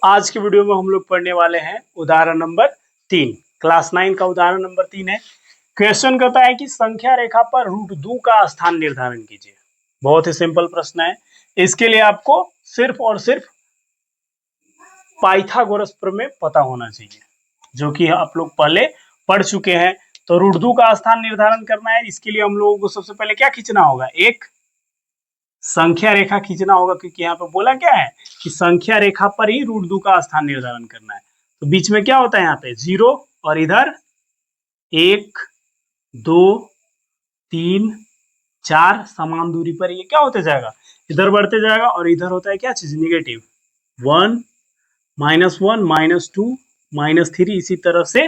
आज के वीडियो में हम लोग पढ़ने वाले हैं उदाहरण नंबर 3। क्लास 9 का उदाहरण नंबर 3 है। क्वेश्चन कहता है कि संख्या रेखा पर √2 का स्थान निर्धारण कीजिए। बहुत ही सिंपल प्रश्न है। इसके लिए आपको सिर्फ और सिर्फ पाइथागोरस प्रमेय पता होना चाहिए, जो कि आप लोग पहले पढ़ चुके हैं। तो √2 का स्थान निर्धारण करना है। इसके लिए हम लोगों को सबसे पहले क्या खींचना होगा? एक संख्या रेखा खींचना होगा, क्योंकि यहाँ पे बोला क्या है कि संख्या रेखा पर ही √2 का स्थान निर्धारण करना है। तो बीच में क्या होता है? यहाँ पे 0 और इधर 1 2 3 4 समान दूरी पर ये क्या होते जाएगा? इधर बढ़ते जाएगा। और इधर होता है क्या चीज? नेगेटिव 1 -1 -2 -3, इसी तरह से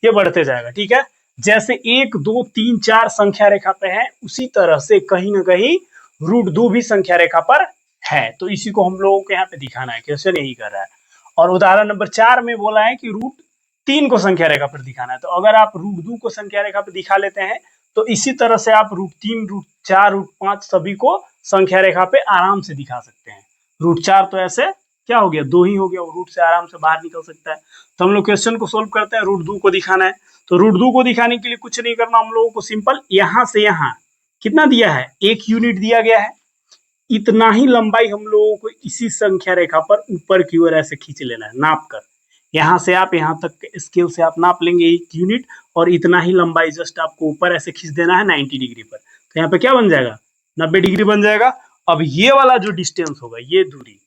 ये बढ़ते जाएगा। ठीक है, जैसे 1 2 3 4 संख्या रेखा पे है, उसी तरह से कहीं ना कहीं √2 भी संख्या रेखा पर है। तो इसी को हम लोगों को यहाँ पे दिखाना है। क्वेश्चन यही कर रहा है। और उदाहरण नंबर 4 में बोला है कि √3 को संख्या रेखा पर दिखाना है। तो अगर आप √2 को संख्या रेखा पर दिखा लेते हैं, तो इसी तरह से आप √3 √4 √5 सभी को संख्या रेखा पे आराम से दिखा सकते हैं। √4 तो ऐसे क्या हो गया? 2 ही हो गया, और रूट से आराम से बाहर निकल सकता है। तो हम लोग क्वेश्चन को सोल्व करते हैं। √2 को दिखाना है। तो √2 को दिखाने के लिए कुछ नहीं करना हम लोगों को, सिंपल यहां से यहां कितना दिया है? 1 यूनिट दिया गया है। इतना ही लंबाई हम लोगों को इसी संख्या रेखा पर ऊपर की ओर ऐसे खींच लेना है, नाप कर। यहां से आप यहां तक स्केल से आप नाप लेंगे 1 यूनिट, और इतना ही लंबाई जस्ट आपको ऊपर ऐसे खींच देना है 90 डिग्री पर। तो यहाँ पे क्या बन जाएगा? 90 डिग्री बन जाएगा। अब ये वाला जो डिस्टेंस होगा, ये दूरी,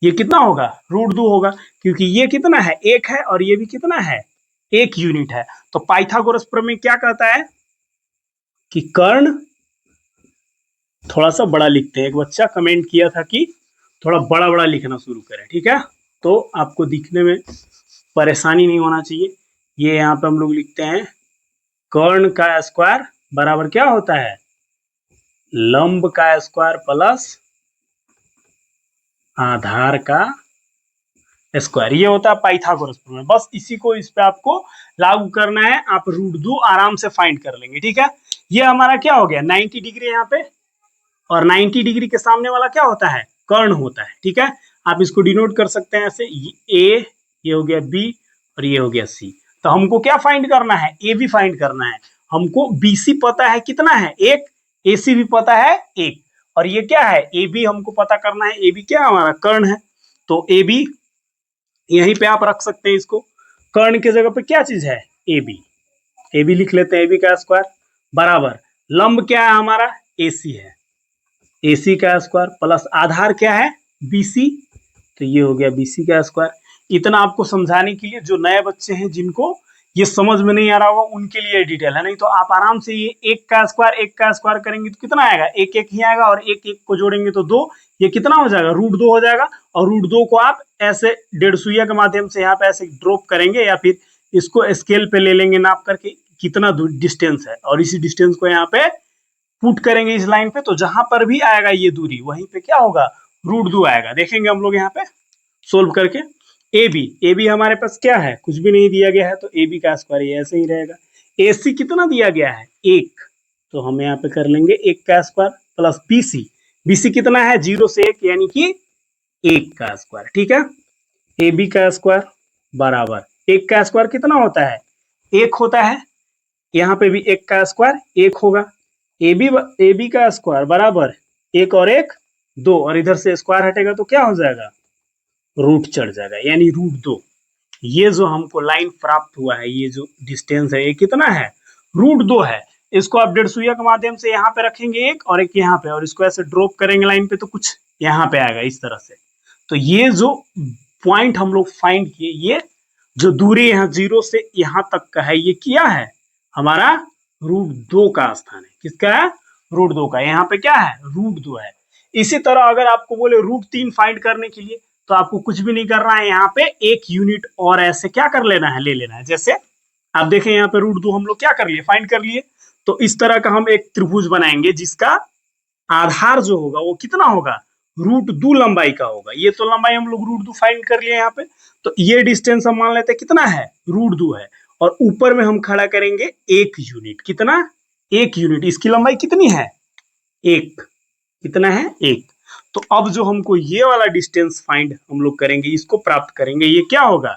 ये कितना होगा? √2 होगा, क्योंकि ये कितना है? 1 है, और ये भी कितना है? 1 यूनिट है। तो पाइथागोरस प्रमेय क्या कहता है कि कर्ण, थोड़ा सा बड़ा लिखते हैं। एक बच्चा कमेंट किया था कि थोड़ा बड़ा बड़ा लिखना शुरू करें। ठीक है, तो आपको दिखने में परेशानी नहीं होना चाहिए। ये यहाँ पे हम लोग लिखते हैं कर्ण का स्क्वायर बराबर क्या होता है? लंब का स्क्वायर प्लस आधार का स्क्वायर। ये होता है पाइथागोरस प्रमेय। बस इसी को इस पे आपको लागू करना है। आप √2 आराम से फाइंड कर लेंगे। ठीक है, ये हमारा क्या हो गया? 90 डिग्री यहाँ पे, और 90 डिग्री के सामने वाला क्या होता है? कर्ण होता है। ठीक है, आप इसको डिनोट कर सकते हैं ऐसे, ए, ये हो गया बी, और ये हो गया सी। तो हमको क्या फाइंड करना है? ए बी फाइंड करना है। हमको बीसी पता है कितना है? 1। एसी भी पता है 1। और ये क्या है? ए बी हमको पता करना है। ए बी क्या हमारा? कर्ण है। तो ए बी यहीं पे आप रख सकते हैं इसको। कर्ण की जगह पे क्या चीज है? A B. ए बी लिख लेते हैं, ए बी का स्क्वायर बराबर लंब क्या है हमारा? एसी है, एसी का स्क्वायर प्लस आधार क्या है? बीसी। तो ये हो गया बीसी का स्क्वायर। इतना आपको समझाने के लिए, जो नए बच्चे हैं जिनको ये समझ में नहीं आ रहा होगा, उनके लिए डिटेल है। नहीं तो आप आराम से ये 1 का स्क्वायर करेंगे तो कितना आएगा? 1 1 ही आएगा, और 1 1 को जोड़ेंगे तो 2। ये कितना हो जाएगा? √2 हो जाएगा। और √2 को आप ऐसे 1.5 सुइया के माध्यम से यहाँ पे ऐसे ड्रॉप करेंगे, या फिर इसको स्केल पे ले लेंगे नाप करके कितना डिस्टेंस है, और इसी डिस्टेंस को यहाँ पे पुट करेंगे इस लाइन पे। तो जहां पर भी आएगा ये दूरी, वहीं पे क्या होगा? √2 आएगा। देखेंगे हम लोग यहाँ पे सोल्व करके। ए बी हमारे पास क्या है? कुछ भी नहीं दिया गया है, तो ए बी का स्क्वायर ये ऐसे ही रहेगा। एसी कितना दिया गया है? 1। तो हम यहाँ पे कर लेंगे 1 का स्क्वायर प्लस बीसी। बीसी कितना है? 0 से 1, यानी कि 1 का स्क्वायर। ठीक है, ए बी का स्क्वायर बराबर 1 का स्क्वायर कितना होता है? 1 होता है। यहाँ पे भी 1 का स्क्वायर 1 होगा। ए बी का स्क्वायर बराबर 1 और 1 2, और इधर से स्क्वायर हटेगा तो क्या हो जाएगा? रूट चढ़ जाएगा, यानी √2। ये जो हमको लाइन प्राप्त हुआ है, ये जो डिस्टेंस है, ये कितना है? √2 है। इसको आप 1.5 सुइया के माध्यम से यहाँ पे रखेंगे 1 और 1 यहाँ पे, और इसको ऐसे ड्रॉप करेंगे लाइन पे, तो कुछ यहाँ पे आएगा इस तरह से। तो ये जो पॉइंट हम लोग फाइंड किए, ये जो दूरी यहाँ 0 से यहाँ तक का है, ये क्या है? हमारा √2 का स्थान है। किसका है? √2 का। यहाँ पे क्या है? √2 है। इसी तरह अगर आपको बोले √3 फाइंड करने के लिए, तो आपको कुछ भी नहीं करना है। यहाँ पे 1 यूनिट और ऐसे क्या कर लेना है? ले लेना है। जैसे आप देखें यहाँ पे √2 हम लोग क्या कर लिए? फाइंड कर लिए। तो इस तरह का हम एक त्रिभुज बनाएंगे, जिसका आधार जो होगा वो कितना होगा? √2 लंबाई का होगा। ये तो लंबाई हम लोग √2 फाइंड कर लिए यहाँ पे। तो ये डिस्टेंस हम मान लेते हैं कितना है? √2 है। और ऊपर में हम खड़ा करेंगे 1 यूनिट। कितना? 1 यूनिट। इसकी लंबाई कितनी है? 1। कितना है? 1। तो अब जो हमको ये वाला डिस्टेंस फाइंड हम लोग करेंगे, इसको प्राप्त करेंगे, ये क्या होगा,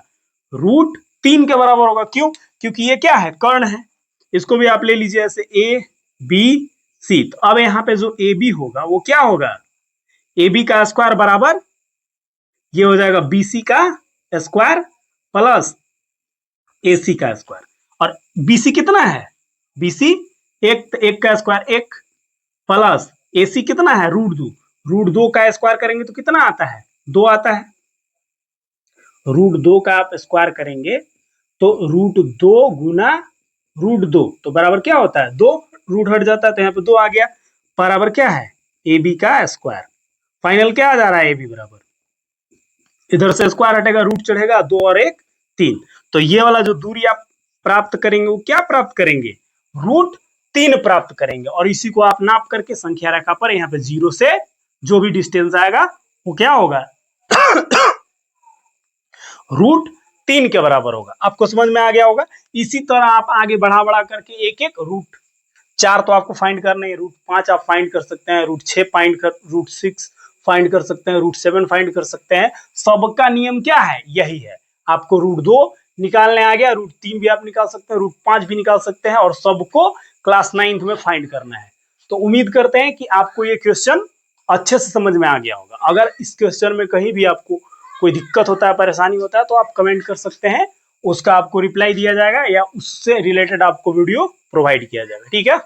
√3 के बराबर होगा। क्यों? क्योंकि ये क्या है, कर्ण है। इसको भी आप ले लीजिए ऐसे ए बी सी। तो अब यहाँ पे जो ए बी होगा वो क्या होगा, ए बी का स्क्वायर बराबर ये हो जाएगा बी सी का स्क्वायर प्लस ए सी का स्क्वायर। और बी सी कितना है, बी सी एक का स्क्वायर 1 प्लस ए सी कितना है, √2। √2 का स्क्वायर करेंगे तो कितना आता है, 2 आता है। √2 का आप स्क्वायर करेंगे तो √2 गुना √2 तो बराबर क्या होता है, 2। रूट हट जाता है तो यहाँ पे 2 आ गया, बराबर क्या है, ए बी का स्क्वायर। फाइनल क्या आ जा रहा है, ए बी बराबर, इधर से स्क्वायर हटेगा, रूट चढ़ेगा, 2 और 1 3। तो ये वाला जो दूरी आप प्राप्त करेंगे वो क्या प्राप्त करेंगे, √3 प्राप्त करेंगे। और इसी को आप नाप करके संख्या रेखा पर यहाँ पे 0 से जो भी डिस्टेंस आएगा वो क्या होगा √3 के बराबर होगा। आपको समझ में आ गया होगा। इसी तरह आप आगे बढ़ा करके एक एक √4 तो आपको फाइंड करना है, √5 आप फाइंड कर सकते हैं, √6 √6 फाइंड कर सकते हैं, √7 फाइंड कर सकते हैं। सबका नियम क्या है, यही है। आपको √2 निकालने आ गया, √3 भी आप निकाल सकते हैं, √5 भी निकाल सकते हैं, और सबको क्लास 9th में फाइंड करना है। तो उम्मीद करते हैं कि आपको ये क्वेश्चन अच्छे से समझ में आ गया होगा। अगर इस क्वेश्चन में कहीं भी आपको कोई दिक्कत होता है, परेशानी होता है, तो आप कमेंट कर सकते हैं, उसका आपको रिप्लाई दिया जाएगा या उससे रिलेटेड आपको वीडियो प्रोवाइड किया जाएगा। ठीक है।